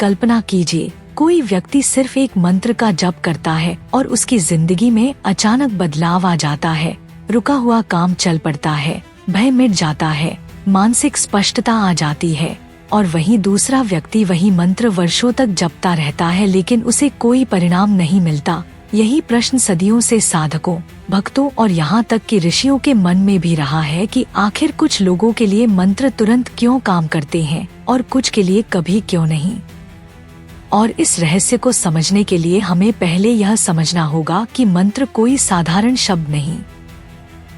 कल्पना कीजिए, कोई व्यक्ति सिर्फ एक मंत्र का जप करता है और उसकी जिंदगी में अचानक बदलाव आ जाता है। रुका हुआ काम चल पड़ता है, भय मिट जाता है, मानसिक स्पष्टता आ जाती है। और वहीं दूसरा व्यक्ति वही मंत्र वर्षों तक जपता रहता है, लेकिन उसे कोई परिणाम नहीं मिलता। यही प्रश्न सदियों से साधकों, भक्तों और यहाँ तक कि ऋषियों के मन में भी रहा है कि आखिर कुछ लोगों के लिए मंत्र तुरंत क्यों काम करते हैं और कुछ के लिए कभी क्यों नहीं। और इस रहस्य को समझने के लिए हमें पहले यह समझना होगा कि मंत्र कोई साधारण शब्द नहीं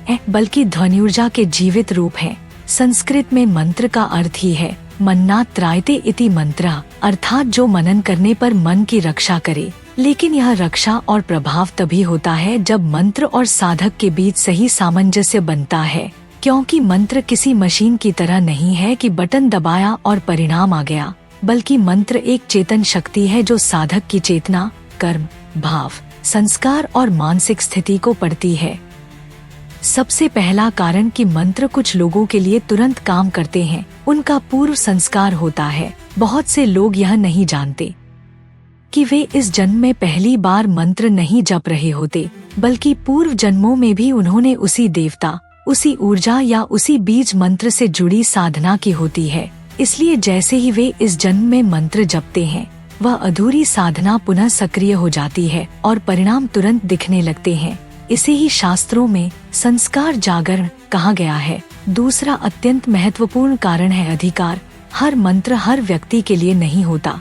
है, बल्कि ध्वनि ऊर्जा के जीवित रूप है। संस्कृत में मंत्र का अर्थ ही है मन्नात् त्रायते इति मंत्रः, अर्थात जो मनन करने पर मन की रक्षा करे। लेकिन यह रक्षा और प्रभाव तभी होता है जब मंत्र और साधक के बीच सही सामंजस्य बनता है, क्योंकि मंत्र किसी मशीन की तरह नहीं है कि बटन दबाया और परिणाम आ गया, बल्कि मंत्र एक चेतन शक्ति है जो साधक की चेतना, कर्म, भाव, संस्कार और मानसिक स्थिति को पढ़ती है। सबसे पहला कारण कि मंत्र कुछ लोगों के लिए तुरंत काम करते हैं, उनका पूर्व संस्कार होता है। बहुत से लोग यह नहीं जानते कि वे इस जन्म में पहली बार मंत्र नहीं जप रहे होते, बल्कि पूर्व जन्मों में भी उन्होंने उसी देवता, उसी ऊर्जा या उसी बीज मंत्र से जुड़ी साधना की होती है। इसलिए जैसे ही वे इस जन्म में मंत्र जपते हैं, वह अधूरी साधना पुनः सक्रिय हो जाती है और परिणाम तुरंत दिखने लगते हैं। इसे ही शास्त्रों में संस्कार जागरण कहा गया है। दूसरा अत्यंत महत्वपूर्ण कारण है अधिकार। हर मंत्र हर व्यक्ति के लिए नहीं होता।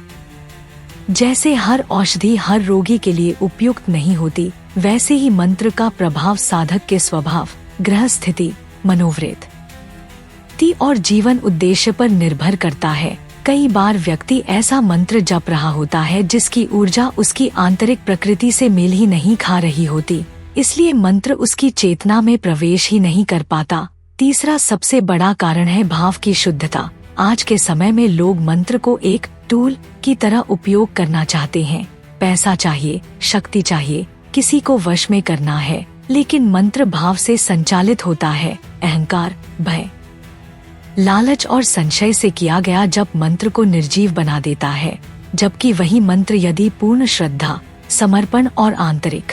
जैसे हर औषधि हर रोगी के लिए उपयुक्त नहीं होती, वैसे ही मंत्र का प्रभाव साधक के स्वभाव, ग्रह स्थिति, मनोवृत्ति और जीवन उद्देश्य पर निर्भर करता है। कई बार व्यक्ति ऐसा मंत्र जप रहा होता है जिसकी ऊर्जा उसकी आंतरिक प्रकृति से मेल ही नहीं खा रही होती, इसलिए मंत्र उसकी चेतना में प्रवेश ही नहीं कर पाता। तीसरा सबसे बड़ा कारण है भाव की शुद्धता। आज के समय में लोग मंत्र को एक टूल की तरह उपयोग करना चाहते हैं। पैसा चाहिए, शक्ति चाहिए, किसी को वश में करना है, लेकिन मंत्र भाव से संचालित होता है। अहंकार, भय, लालच और संशय से किया गया जप मंत्र को निर्जीव बना देता है, जबकि वही मंत्र यदि पूर्ण श्रद्धा, समर्पण और आंतरिक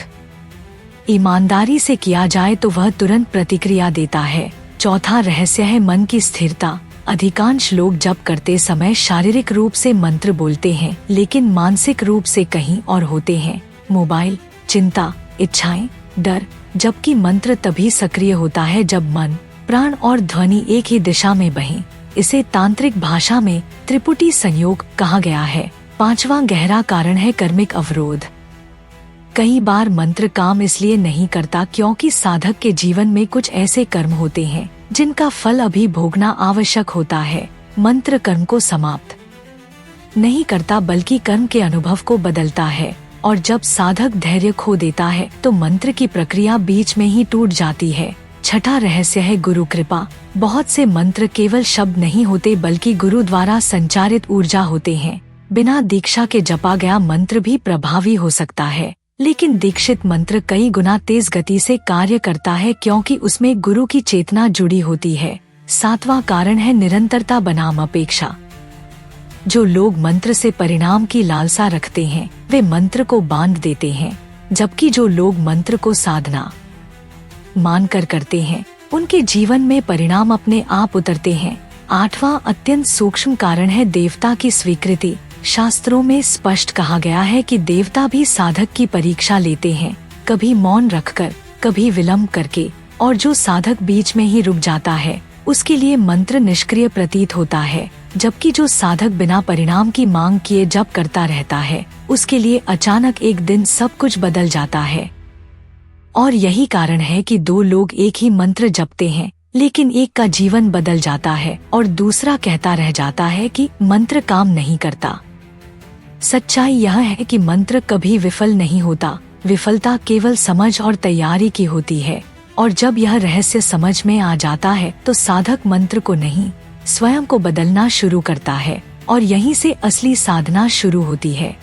ईमानदारी से किया जाए तो वह तुरंत प्रतिक्रिया देता है। चौथा रहस्य है मन की स्थिरता। अधिकांश लोग जप करते समय शारीरिक रूप से मंत्र बोलते हैं, लेकिन मानसिक रूप से कहीं और होते हैं। मोबाइल, चिंता, इच्छाएं, डर। जबकि मंत्र तभी सक्रिय होता है जब मन, प्राण और ध्वनि एक ही दिशा में बहें। इसे तांत्रिक भाषा में त्रिपुटी संयोग कहा गया है। पांचवा गहरा कारण है कर्मिक अवरोध। कई बार मंत्र काम इसलिए नहीं करता क्योंकि साधक के जीवन में कुछ ऐसे कर्म होते हैं जिनका फल अभी भोगना आवश्यक होता है। मंत्र कर्म को समाप्त नहीं करता, बल्कि कर्म के अनुभव को बदलता है। और जब साधक धैर्य खो देता है तो मंत्र की प्रक्रिया बीच में ही टूट जाती है। छठा रहस्य है गुरु कृपा। बहुत से मंत्र केवल शब्द नहीं होते, बल्कि गुरु द्वारा संचारित ऊर्जा होते हैं। बिना दीक्षा के जपा गया मंत्र भी प्रभावी हो सकता है, लेकिन दीक्षित मंत्र कई गुना तेज गति से कार्य करता है क्योंकि उसमें गुरु की चेतना जुड़ी होती है। सातवां कारण है निरंतरता बनाम अपेक्षा। जो लोग मंत्र से परिणाम की लालसा रखते हैं, वे मंत्र को बांध देते हैं, जबकि जो लोग मंत्र को साधना मानकर करते हैं, उनके जीवन में परिणाम अपने आप उतरते हैं। आठवां अत्यंत सूक्ष्म कारण है देवता की स्वीकृति। शास्त्रों में स्पष्ट कहा गया है कि देवता भी साधक की परीक्षा लेते हैं, कभी मौन रखकर, कभी विलंब करके। और जो साधक बीच में ही रुक जाता है, उसके लिए मंत्र निष्क्रिय प्रतीत होता है, जबकि जो साधक बिना परिणाम की मांग किए जप करता रहता है, उसके लिए अचानक एक दिन सब कुछ बदल जाता है। और यही कारण है कि दो लोग एक ही मंत्र जपते हैं, लेकिन एक का जीवन बदल जाता है और दूसरा कहता रह जाता है कि मंत्र काम नहीं करता। सच्चाई यह है कि मंत्र कभी विफल नहीं होता। विफलता केवल समझ और तैयारी की होती है। और जब यह रहस्य समझ में आ जाता है तो साधक मंत्र को नहीं, स्वयं को बदलना शुरू करता है, और यहीं से असली साधना शुरू होती है।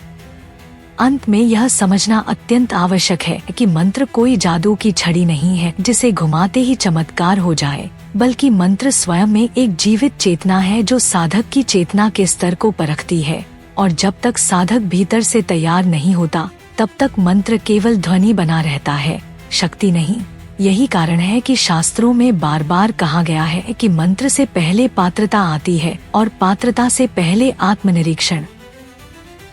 अंत में यह समझना अत्यंत आवश्यक है कि मंत्र कोई जादू की छड़ी नहीं है जिसे घुमाते ही चमत्कार हो जाए, बल्कि मंत्र स्वयं में एक जीवित चेतना है जो साधक की चेतना के स्तर को परखती है। और जब तक साधक भीतर से तैयार नहीं होता तब तक मंत्र केवल ध्वनि बना रहता है, शक्ति नहीं। यही कारण है कि शास्त्रों में बार बार कहा गया है कि मंत्र से पहले पात्रता आती है और पात्रता से पहले आत्मनिरीक्षण।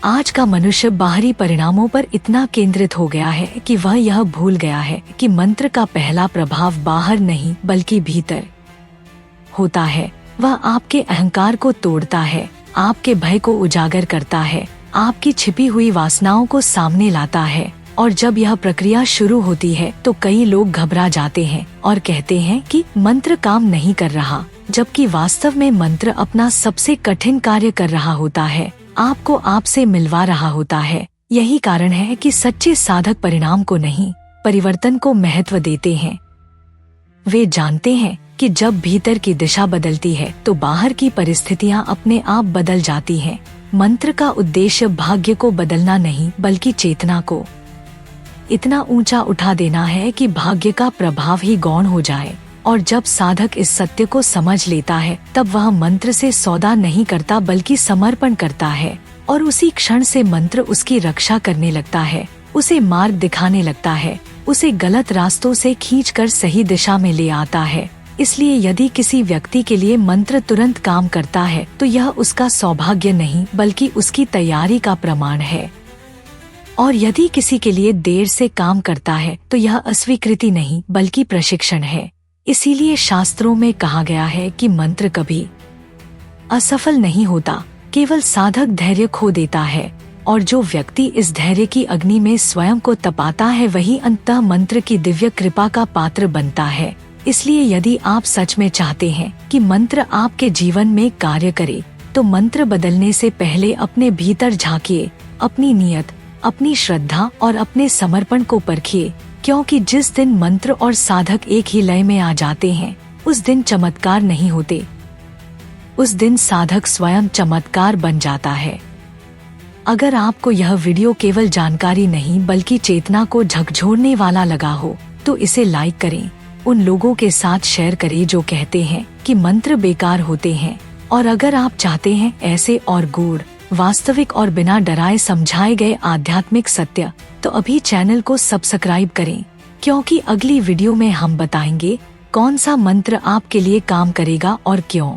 आज का मनुष्य बाहरी परिणामों पर इतना केंद्रित हो गया है कि वह यह भूल गया है कि मंत्र का पहला प्रभाव बाहर नहीं बल्कि भीतर होता है। वह आपके अहंकार को तोड़ता है, आपके भय को उजागर करता है, आपकी छिपी हुई वासनाओं को सामने लाता है। और जब यह प्रक्रिया शुरू होती है तो कई लोग घबरा जाते हैं और कहते हैं कि मंत्र काम नहीं कर रहा, जबकि वास्तव में मंत्र अपना सबसे कठिन कार्य कर रहा होता है, आपको आपसे मिलवा रहा होता है। यही कारण है कि सच्चे साधक परिणाम को नहीं, परिवर्तन को महत्व देते हैं। वे जानते हैं कि जब भीतर की दिशा बदलती है तो बाहर की परिस्थितियां अपने आप बदल जाती हैं। मंत्र का उद्देश्य भाग्य को बदलना नहीं बल्कि चेतना को इतना ऊंचा उठा देना है कि भाग्य का प्रभाव ही गौण हो जाए। और जब साधक इस सत्य को समझ लेता है तब वह मंत्र से सौदा नहीं करता बल्कि समर्पण करता है, और उसी क्षण से मंत्र उसकी रक्षा करने लगता है, उसे मार्ग दिखाने लगता है, उसे गलत रास्तों से खींचकर सही दिशा में ले आता है। इसलिए यदि किसी व्यक्ति के लिए मंत्र तुरंत काम करता है तो यह उसका सौभाग्य नहीं बल्कि उसकी तैयारी का प्रमाण है, और यदि किसी के लिए देर से काम करता है तो यह अस्वीकृति नहीं बल्कि प्रशिक्षण है। इसीलिए शास्त्रों में कहा गया है कि मंत्र कभी असफल नहीं होता, केवल साधक धैर्य खो देता है, और जो व्यक्ति इस धैर्य की अग्नि में स्वयं को तपाता है वही अंततः मंत्र की दिव्य कृपा का पात्र बनता है। इसलिए यदि आप सच में चाहते हैं कि मंत्र आपके जीवन में कार्य करे तो मंत्र बदलने से पहले अपने भीतर झांकिए, अपनी नियत, अपनी श्रद्धा और अपने समर्पण को परखिए, क्योंकि जिस दिन मंत्र और साधक एक ही लय में आ जाते हैं उस दिन चमत्कार नहीं होते, उस दिन साधक स्वयं चमत्कार बन जाता है। अगर आपको यह वीडियो केवल जानकारी नहीं बल्कि चेतना को झकझोरने वाला लगा हो तो इसे लाइक करें, उन लोगों के साथ शेयर करें जो कहते हैं कि मंत्र बेकार होते हैं। और अगर आप चाहते हैं ऐसे और गूढ़, वास्तविक और बिना डराए समझाए गए आध्यात्मिक सत्य, तो अभी चैनल को सब्सक्राइब करें, क्योंकि अगली वीडियो में हम बताएंगे कौन सा मंत्र आपके लिए काम करेगा और क्यों।